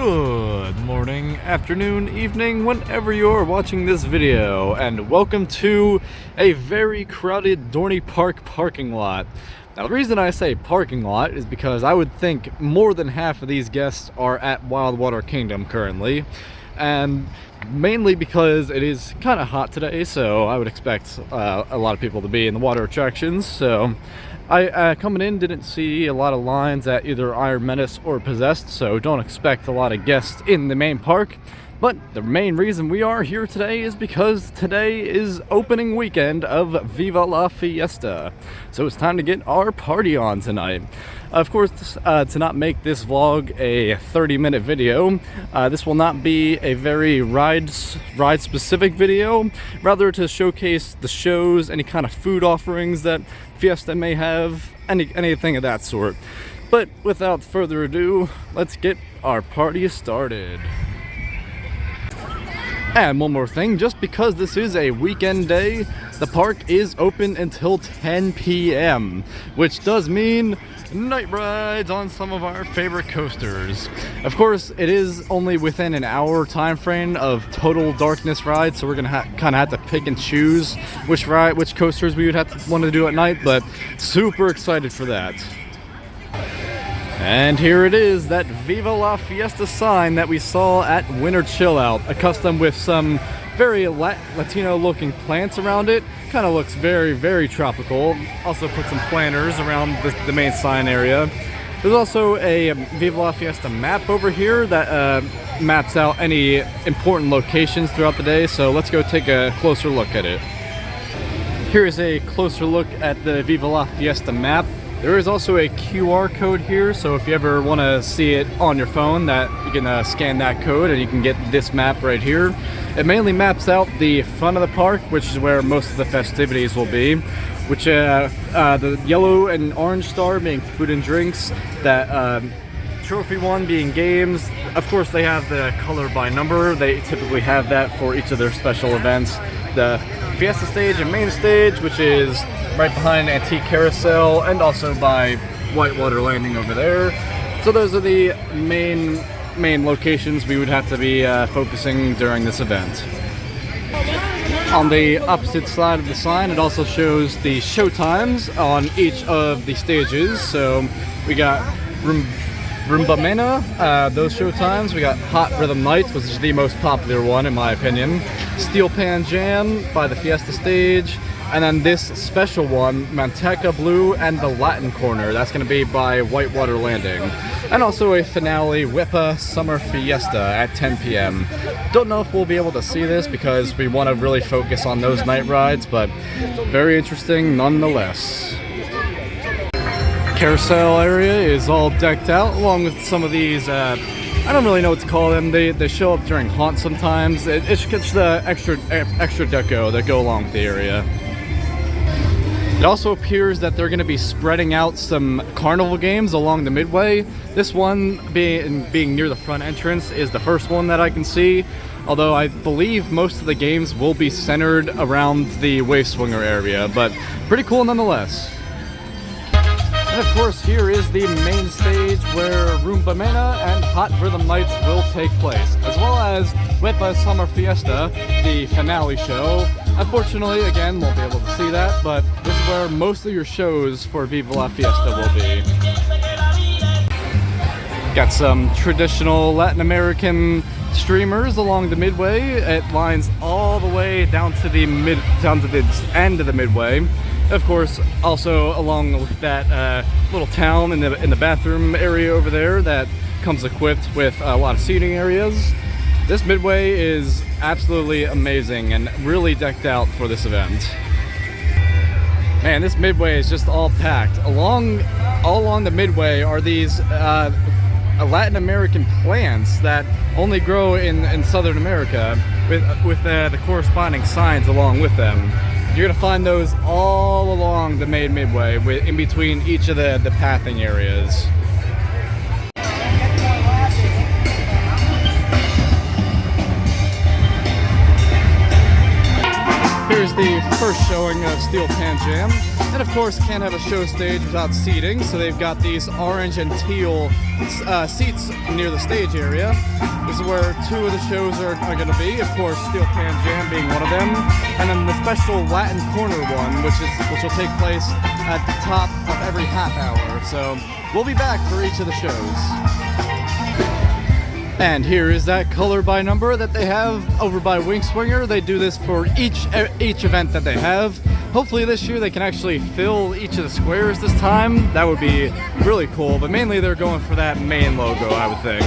Good morning, afternoon, evening, whenever you're watching this video, and welcome to a very crowded Dorney Park parking lot. Now, the reason I say parking lot is because I would think more than half of these guests are at Wildwater Kingdom currently, and mainly because it is kind of hot today, so I would expect a lot of people to be in the water attractions. So I coming in didn't see a lot of lines at either Iron Menace or Possessed, so don't expect a lot of guests in the main park. But the main reason we are here today is because today is opening weekend of Viva la Fiesta. So it's time to get our party on tonight. Of course, to not make this vlog a 30-minute video, this will not be a very ride-specific video, rather to showcase the shows, any kind of food offerings that Fiesta may have, anything of that sort. But without further ado, let's get our party started. And one more thing, just because this is a weekend day, the park is open until 10 p.m., which does mean night rides on some of our favorite coasters. Of course, it is only within an hour time frame of total darkness rides, so we're gonna kind of have to pick and choose which coasters we would have to want to do at night, but super excited for that. And here it is, that Viva la Fiesta sign that we saw at Winter Chill Out, custom with some very Latino looking plants around it. Kind of looks very, very tropical. Also put some planters around the main sign area. There's also a Viva la Fiesta map over here that maps out any important locations throughout the day, so let's go take a closer look at it. Here is a closer look at the Viva la Fiesta map. There is also a QR code here, so if you ever want to see it on your phone, that you can scan that code and you can get this map right here. It mainly maps out the front of the park, which is where most of the festivities will be, which the yellow and orange star being food and drinks, that trophy one being games. Of course, they have the color by number. They typically have that for each of their special events. The Fiesta stage and main stage, which is right behind Antique Carousel, and also by Whitewater Landing over there. So those are the main locations we would have to be focusing during this event. On the opposite side of the sign, it also shows the show times on each of the stages. So we got Rumba Mena, those show times. We got Hot Rhythm Nights, which is the most popular one in my opinion. Steel Pan Jam by the Fiesta stage. And then this special one, Manteca Blue and the Latin Corner, that's going to be by Whitewater Landing. And also a finale, Whippa Summer Fiesta at 10 p.m. Don't know if we'll be able to see this because we want to really focus on those night rides, but very interesting nonetheless. Carousel area is all decked out, along with some of these, I don't really know what to call them. They show up during haunt sometimes. It's the extra deco that go along with the area. It also appears that they're going to be spreading out some carnival games along the Midway. This one, being near the front entrance, is the first one that I can see, although I believe most of the games will be centered around the Wave Swinger area, but pretty cool nonetheless. And of course, here is the main stage where Rumba Mena and Hot Rhythm Nights will take place, as well as Whippa Summer Fiesta, the finale show. Unfortunately, again, won't be able to see that, but this is where most of your shows for Viva la Fiesta will be. Got some traditional Latin American streamers along the Midway. It lines all the way down to the end of the Midway. Of course, also along with that little town in the bathroom area over there that comes equipped with a lot of seating areas. This Midway is absolutely amazing and really decked out for this event. Man, this Midway is just all packed. All along the Midway are these Latin American plants that only grow in Southern America, with the corresponding signs along with them. You're gonna find those all along the main Midway, in between each of the pathing areas. Here's the first showing of Steel Pan Jam. And of course, can't have a show stage without seating, so they've got these orange and teal seats near the stage area. This is where two of the shows are going to be. Of course, Steel Pan Jam being one of them, and then the special Latin Corner one, which will take place at the top of every half hour. So we'll be back for each of the shows. And here is that color by number that they have over by Wing Swinger. They do this for each event that they have. Hopefully this year they can actually fill each of the squares this time. That would be really cool, but mainly they're going for that main logo, I would think.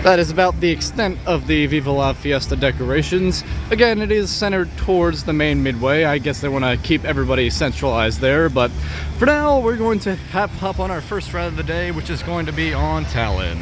That is about the extent of the Viva la Fiesta decorations. Again, it is centered towards the main Midway. I guess they want to keep everybody centralized there, but for now, we're going to hop on our first ride of the day, which is going to be on Talon.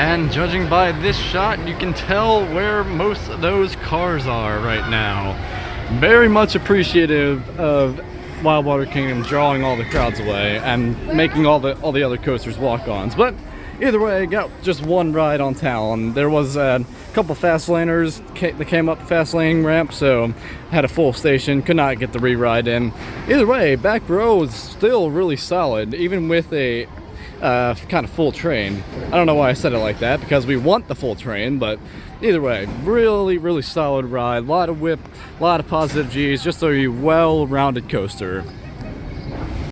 And judging by this shot, you can tell where most of those cars are right now. Very much appreciative of Wildwater Kingdom drawing all the crowds away and making all the other coasters walk-ons. But either way, I got just one ride on Talon. There was a couple fast laners that came up the fast lane ramp, so had a full station, could not get the re-ride in. Either way, back row is still really solid, even with a kind of full train. I don't know why I said it like that, because we want the full train, but either way, really solid ride. A lot of whip, a lot of positive G's, just a well-rounded coaster.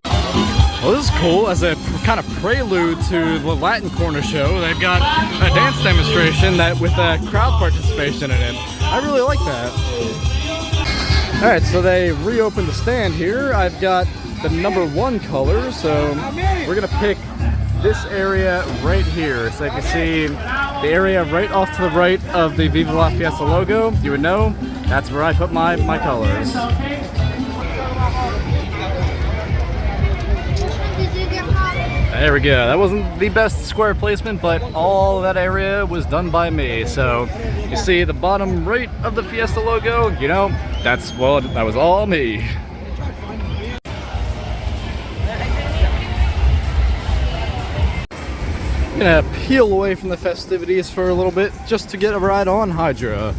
Well, this is cool. As a kind of prelude to the Latin Corner show, they've got a dance demonstration that with crowd participation in it. I really like that. Alright, so they reopened the stand here. I've got the number 1 color, so we're gonna pick this area right here. So you can see the area right off to the right of the Viva la Fiesta logo. You would know that's where I put my colors. There we go. That wasn't the best square placement, but all of that area was done by me. So you see the bottom right of the Fiesta logo, you know, that was all me. I'm gonna peel away from the festivities for a little bit just to get a ride on Hydra.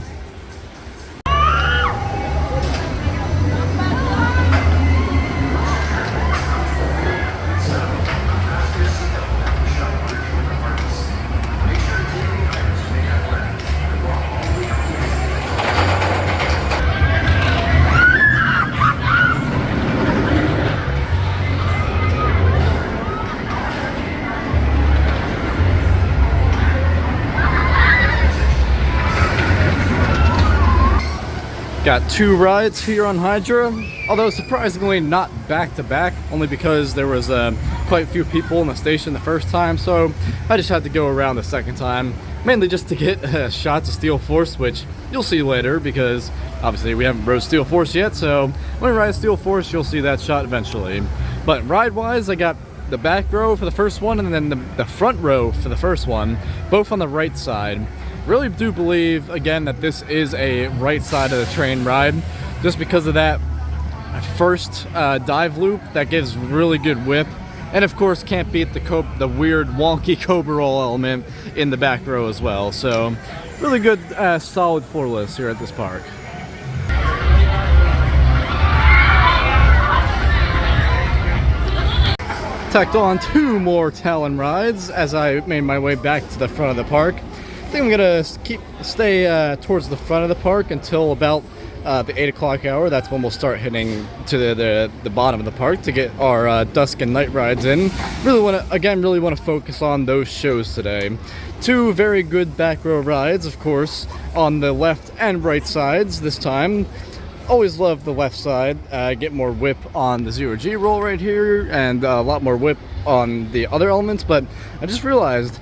Got 2 rides here on Hydra, although surprisingly not back-to-back, only because there was quite a few people in the station the first time, so I just had to go around the second time, mainly just to get shots of Steel Force, which you'll see later, because obviously we haven't rode Steel Force yet, so when we ride Steel Force, you'll see that shot eventually. But ride-wise, I got the back row for the first one, and then the front row for the first one, both on the right side. Really do believe, again, that this is a right side of the train ride, just because of that first dive loop that gives really good whip, and of course can't beat the weird wonky Cobra roll element in the back row as well. So really good solid floorless here at this park. Tacked on 2 more Talon rides as I made my way back to the front of the park. I think I'm gonna stay towards the front of the park until about the 8 o'clock hour. That's when we'll start heading to the bottom of the park to get our dusk and night rides in. Really want to focus on those shows today. 2 very good back row rides, of course, on the left and right sides this time. Always love the left side. Get more whip on the 0G roll right here, and a lot more whip on the other elements, but I just realized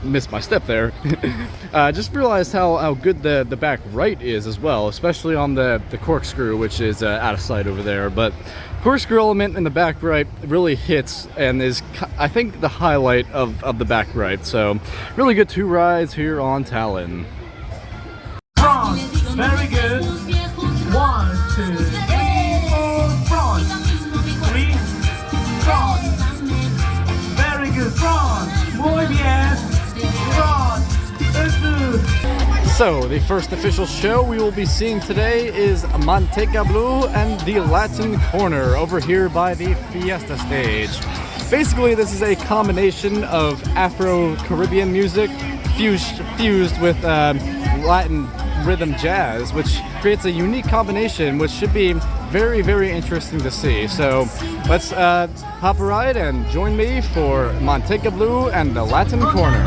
missed my step there. Just realized how good the back right is as well, especially on the corkscrew, which is out of sight over there. But corkscrew element in the back right really hits and is, I think, the highlight of the back right. So really good 2 rides here on Tallinn. Front, very good. 1, 2, 3, 4, front. 3, front. Very good, front. Muy bien. Front. So the first official show we will be seeing today is Manteca Blue and the Latin Corner over here by the Fiesta stage. Basically, this is a combination of Afro-Caribbean music fused with Latin rhythm jazz, which creates a unique combination which should be very, very interesting to see. So let's hop a ride and join me for Manteca Blue and the Latin Corner.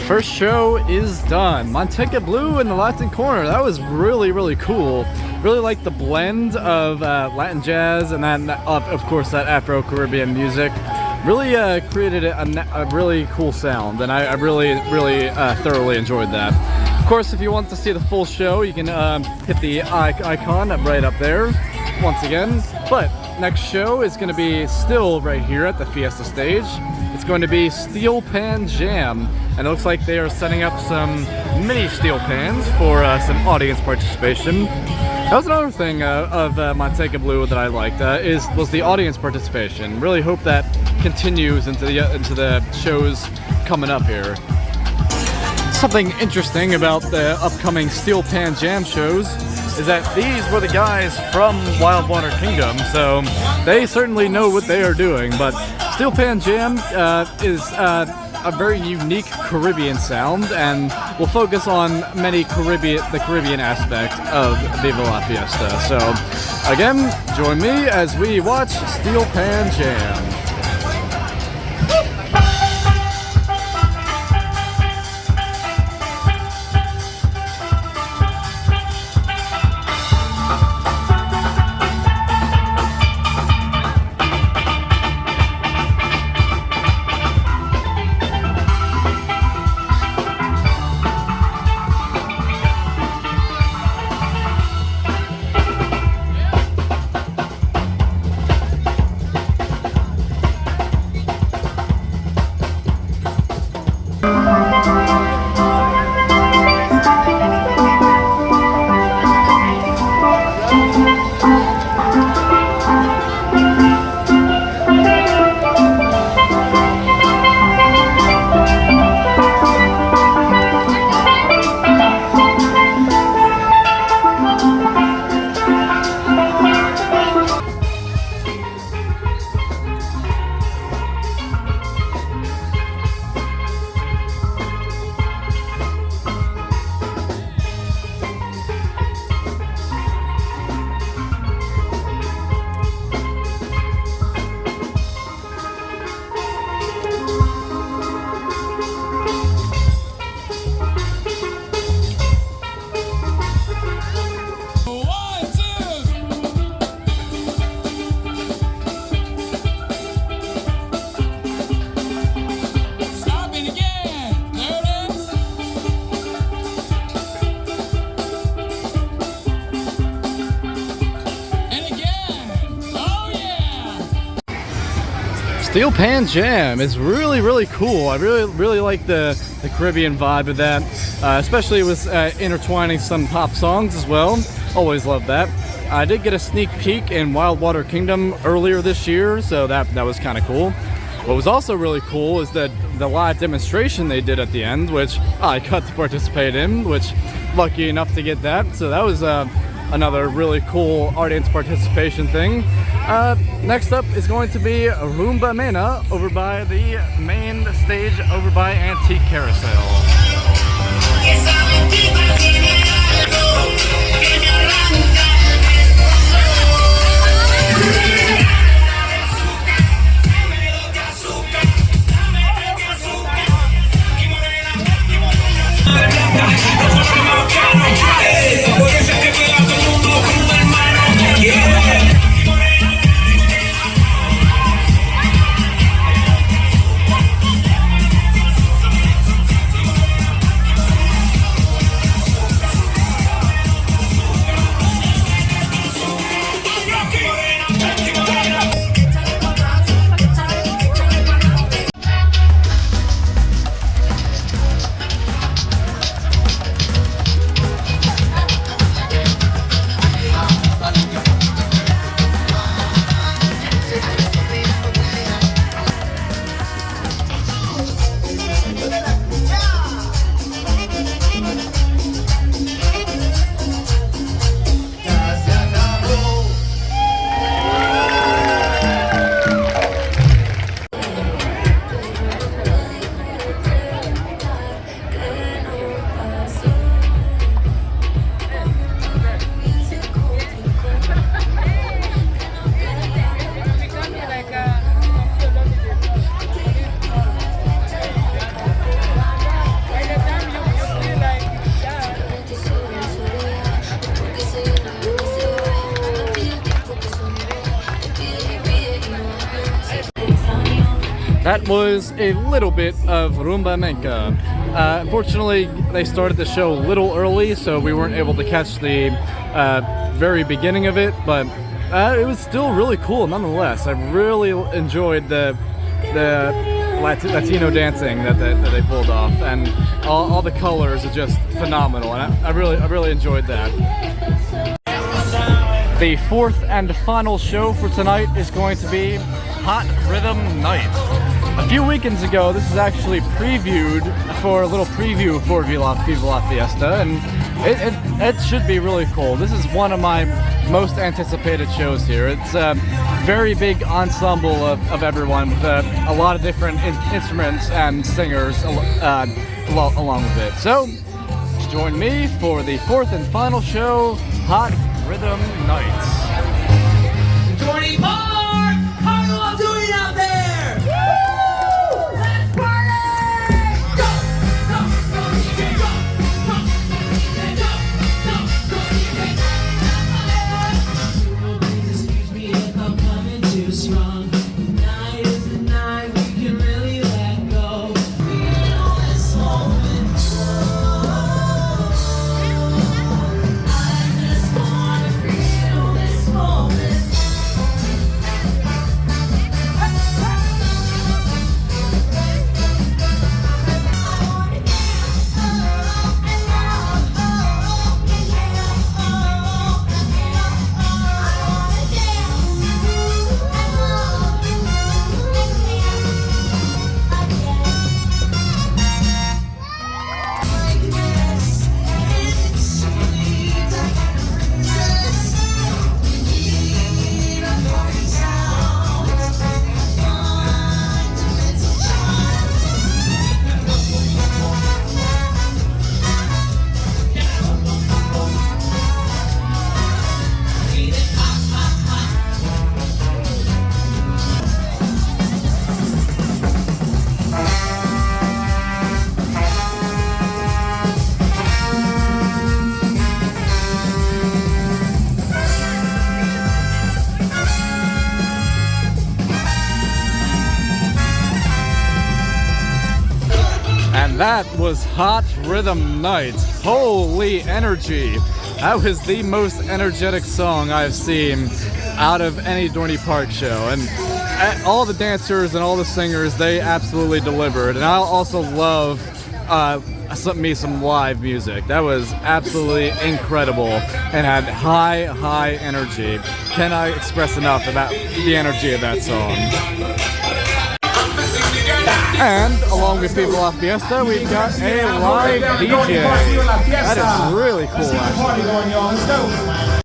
First show is done. Manteca Blue in the Latin Corner. That was really, really cool. Really like the blend of Latin jazz and then, of course, that Afro-Caribbean music. Really created a really cool sound, and I really thoroughly enjoyed that. Of course, if you want to see the full show, you can hit the icon right up there once again. But next show is going to be still right here at the Fiesta stage. It's going to be Steel Pan Jam, and it looks like they are setting up some mini steel pans for some audience participation. That was another thing of Manteca Blue that I liked was the audience participation. Really hope that continues into the shows coming up here. Something interesting about the upcoming Steel Pan Jam shows is that these were the guys from Wild Water Kingdom, so they certainly know what they are doing. But Steel Pan Jam is a very unique Caribbean sound, and will focus on the Caribbean aspect of Viva la Fiesta. So again, join me as we watch Steel Pan Jam. Steel Pan Jam is really cool. I really like the Caribbean vibe of that, especially with intertwining some pop songs as well. Always love that. I did get a sneak peek in Wildwater Kingdom earlier this year, so that was kind of cool. What was also really cool is that the live demonstration they did at the end, which I got to participate in, which lucky enough to get that. So that was another really cool audience participation thing. Next up is going to be Rumba Mena over by the main stage over by Antique Carousel. That was a little bit of Rumba Menka. Unfortunately, they started the show a little early, so we weren't able to catch the very beginning of it, but it was still really cool nonetheless. I really enjoyed the Latino dancing that they pulled off, and all the colors are just phenomenal, and I really enjoyed that. The fourth and final show for tonight is going to be Hot Rhythm Night. A few weekends ago, this is actually previewed for a little preview for Viva la Fiesta, and it should be really cool. This is one of my most anticipated shows here. It's a very big ensemble of everyone with a lot of different instruments and singers along with it. So, join me for the fourth and final show, Hot Rhythm Nights. Dorney Park! How are you all doing out there? Woo! Let's party! Go! Go! Go! Go! Go! Go! Go! Please excuse me if I'm coming too strong. Tonight is the night we can really let go. Feel this moment. I just wanna feel this moment. That was Hot Rhythm Nights. Holy energy. That was the most energetic song I've seen out of any Dorney Park show. And all the dancers and all the singers, they absolutely delivered. And I also love some live music. That was absolutely incredible and had high energy. Cannot express enough about the energy of that song. And along with Viva la Fiesta, we've got a live DJ. That is really cool, actually.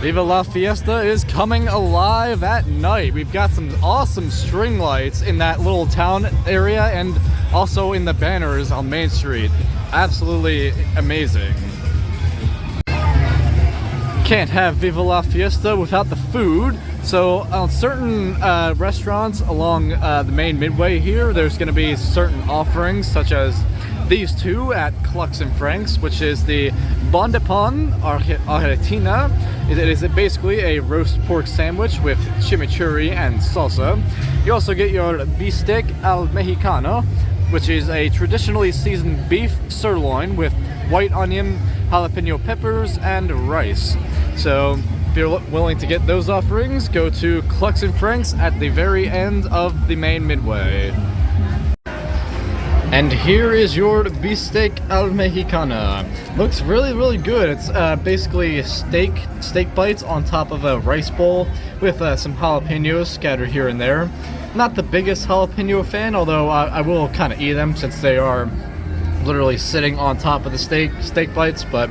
Viva la Fiesta is coming alive at night. We've got some awesome string lights in that little town area and also in the banners on Main Street. Absolutely amazing. Can't have Viva la Fiesta without the food. So on certain restaurants along the main Midway here, there's going to be certain offerings such as these two at Clucks and Frank's, which is the Bon de Pan Argentina. It is basically a roast pork sandwich with chimichurri and salsa. You also get your bistec al mexicano, which is a traditionally seasoned beef sirloin with white onion, jalapeno peppers, and rice. So if you're willing to get those offerings, go to Clucks and Frank's at the very end of the main Midway. And here is your bistec al mexicana. Looks really good. It's basically steak bites on top of a rice bowl with some jalapenos scattered here and there. Not the biggest jalapeno fan, although I will kind of eat them since they are literally sitting on top of the steak bites, but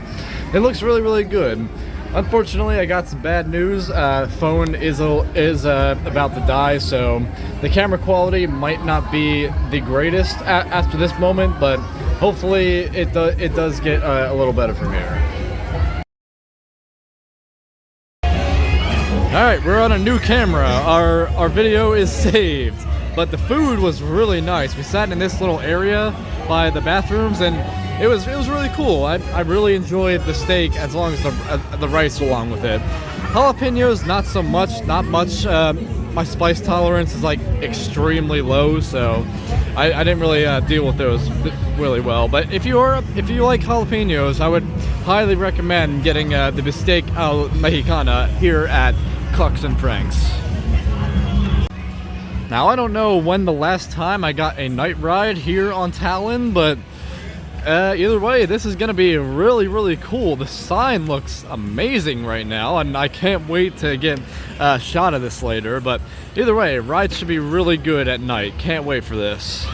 it looks really good. Unfortunately, I got some bad news. Phone is about to die, so the camera quality might not be the greatest after this moment, but hopefully it does get a little better from here. Alright, we're on a new camera. Our video is saved, but the food was really nice. We sat in this little area by the bathrooms, and it was really cool. I really enjoyed the steak as long as the rice along with it. Jalapenos, not so much, not much. My spice tolerance is like extremely low, so I didn't really deal with those really well. But if you like jalapenos, I would highly recommend getting the bistec al mexicana here at Clucks and Frank's. Now I don't know when the last time I got a night ride here on Tallinn, but either way, this is gonna be really cool. The sign looks amazing right now, and I can't wait to get a shot of this later. But either way, rides should be really good at night. Can't wait for this.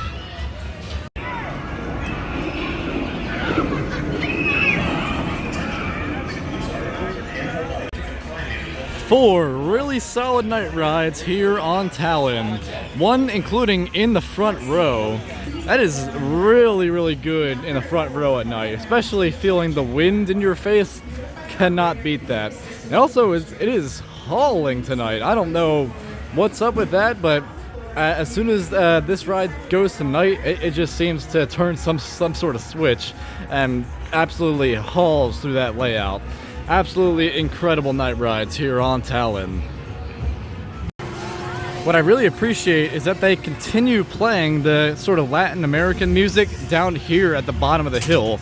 Four really solid night rides here on Tallinn. One including in the front row. That is really good in the front row at night, especially feeling the wind in your face. Cannot beat that. And also, it is hauling tonight. I don't know what's up with that, but as soon as this ride goes tonight, it just seems to turn some sort of switch and absolutely hauls through that layout. Absolutely incredible night rides here on Tallinn. What I really appreciate is that they continue playing the sort of Latin American music down here at the bottom of the hill.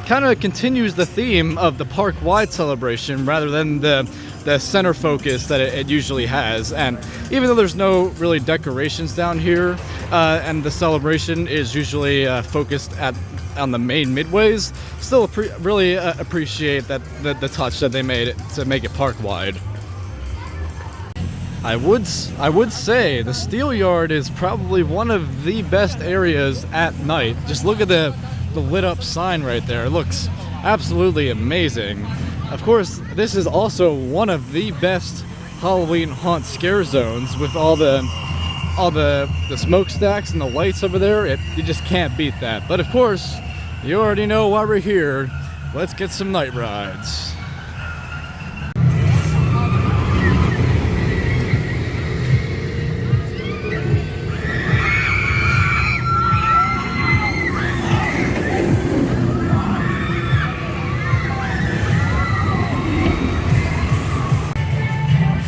Kind of continues the theme of the park-wide celebration rather than the center focus that it usually has. And even though there's no really decorations down here, and the celebration is usually focused on the main midways, still really appreciate that the touch that they made to make it park-wide. I would say the Steel Yard is probably one of the best areas at night. Just look at the lit up sign right there. It looks absolutely amazing. Of course, this is also one of the best Halloween haunt scare zones with all the smokestacks and the lights over there. You just can't beat that. But of course, you already know why we're here. Let's get some night rides.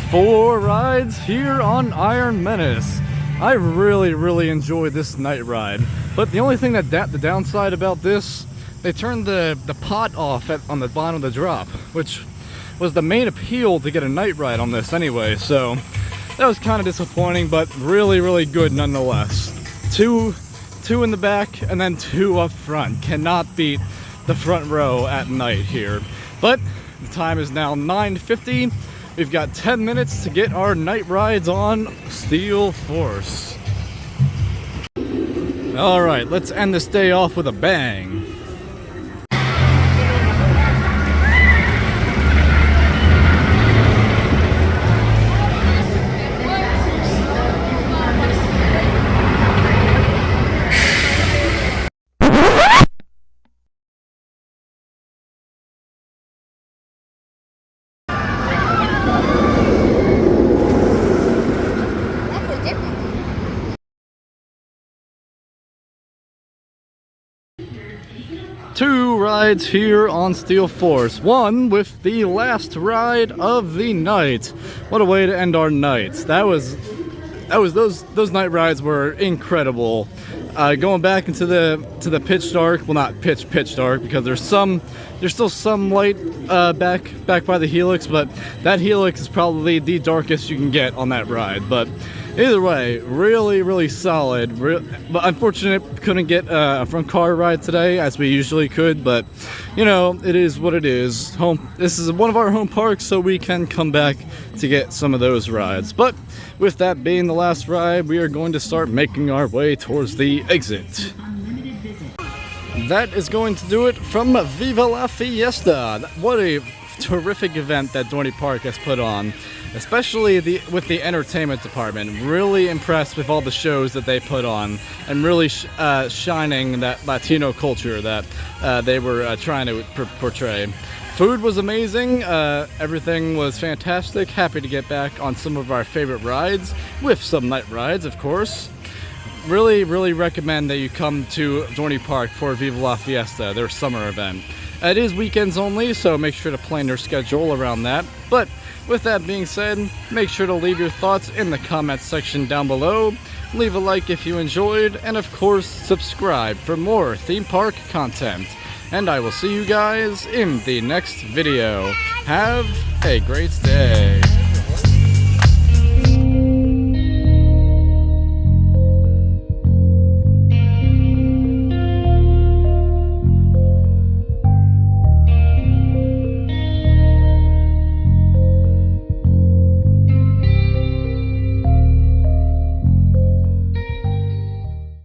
Four rides here on Iron Menace. I really enjoyed this night ride, but the only thing the downside about this, they turned the pot off on the bottom of the drop, which was the main appeal to get a night ride on this anyway. So that was kind of disappointing, but really, really good nonetheless. Two in the back and then 2 up front. Cannot beat the front row at night here. But the time is now 9:50. We've got 10 minutes to get our night rides on Steel Force. All right, let's end this day off with a bang. Two rides here on Steel Force. One with the last ride of the night. What a way to end our night. Those night rides were incredible. Going back into the pitch dark. Well, not pitch dark, because there's still some light back by the helix, but that helix is probably the darkest you can get on that ride. But either way, really solid. But unfortunate, couldn't get a front car ride today as we usually could. But you know, it is what it is. This is one of our home parks, so we can come back to get some of those rides. But with that being the last ride, we are going to start making our way towards the exit. That is going to do it from Viva la Fiesta. What a terrific event that Dorney Park has put on, especially with the entertainment department. Really impressed with all the shows that they put on, and really shining that Latino culture that they were trying to portray. Food was amazing, everything was fantastic. Happy to get back on some of our favorite rides, with some night rides, of course. Really recommend that you come to Dorney Park for Viva la Fiesta, their summer event. It is weekends only, so make sure to plan your schedule around that. But with that being said, make sure to leave your thoughts in the comments section down below. Leave a like if you enjoyed, and of course, subscribe for more theme park content. And I will see you guys in the next video. Have a great day.